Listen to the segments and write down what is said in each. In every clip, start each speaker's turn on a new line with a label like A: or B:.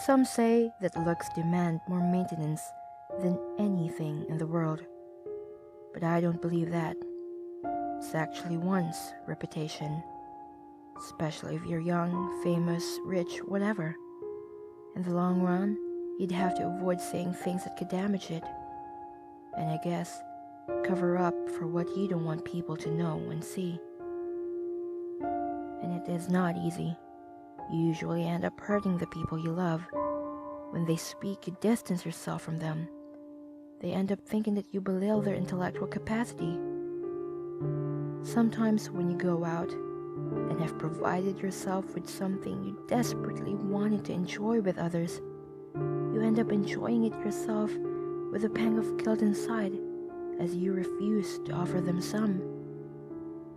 A: Some say that looks demand more maintenance than anything in the world, but I don't believe that. It's actually one's reputation, especially if you're young, famous, rich, whatever. In the long run, you'd have to avoid saying things that could damage it, and I guess cover up for what you don't want people to know and see. And it is not easy. You usually end up hurting the people you love. When they speak, you distance yourself from them. They end up thinking that you belittle their intellectual capacity. Sometimes when you go out and have provided yourself with something you desperately wanted to enjoy with others, you end up enjoying it yourself with a pang of guilt inside as you refuse to offer them some.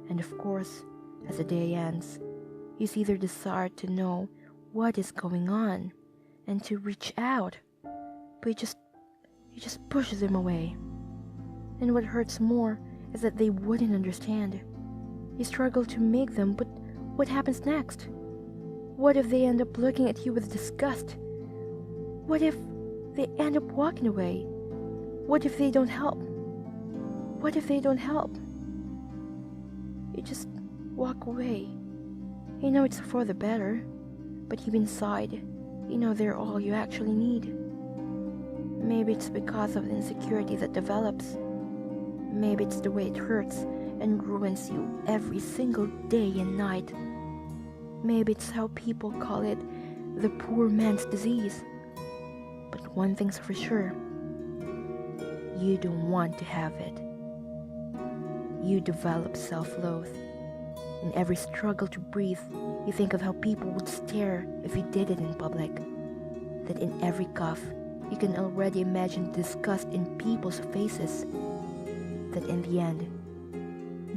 A: And of course, as the day ends, you see their desire to know what is going on and to reach out, but you just push them away. And what hurts more is that they wouldn't understand. You struggle to make them, but what happens next? What if they end up looking at you with disgust? What if they end up walking away? What if they don't help? What if they don't help? You just walk away. You know it's for the better, but deep inside, you know they're all you actually need. Maybe it's because of the insecurity that develops. Maybe it's the way it hurts and ruins you every single day and night. Maybe it's how people call it the poor man's disease. But one thing's for sure, you don't want to have it. You develop self-loath. In every struggle to breathe, you think of how people would stare if you did it in public. That in every cough, you can already imagine disgust in people's faces. That in the end,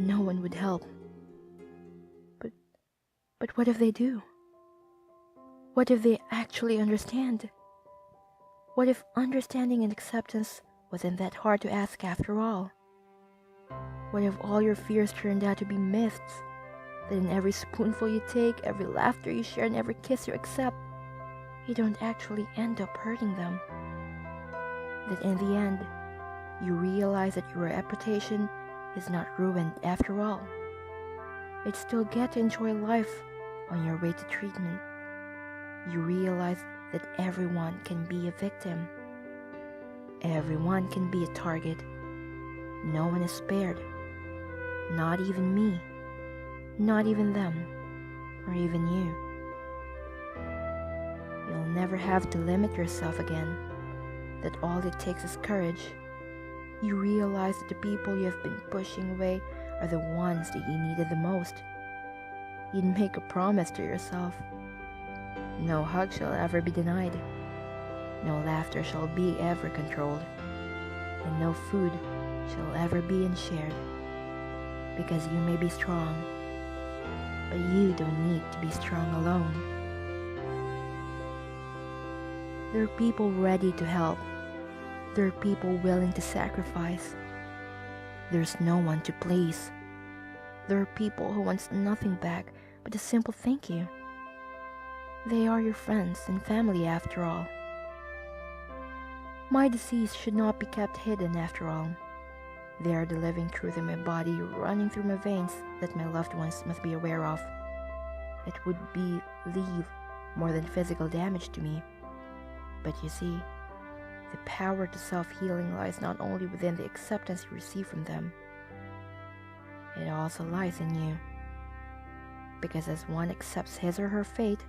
A: no one would help. But what if they do? What if they actually understand? What if understanding and acceptance wasn't that hard to ask after all? What if all your fears turned out to be myths? That in every spoonful you take, every laughter you share, and every kiss you accept, you don't actually end up hurting them. That in the end, you realize that your reputation is not ruined after all. You'd still get to enjoy life on your way to treatment. You realize that everyone can be a victim. Everyone can be a target. No one is spared. Not even me. Not even them. Or even you. You'll never have to limit yourself again. That all it takes is courage. You realize that the people you have been pushing away are the ones that you needed the most. You'd make a promise to yourself. No hug shall ever be denied. No laughter shall be ever controlled. And no food shall ever be unshared. Because you may be strong, but you don't need to be strong alone. There are people ready to help. There are people willing to sacrifice. There's no one to please. There are people who want nothing back but a simple thank you. They are your friends and family after all. My disease should not be kept hidden after all. They are the living truth in my body running through my veins that my loved ones must be aware of. It would leave more than physical damage to me. But you see, the power to self-healing lies not only within the acceptance you receive from them, it also lies in you. Because as one accepts his or her fate,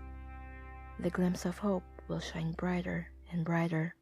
A: the glimpse of hope will shine brighter and brighter.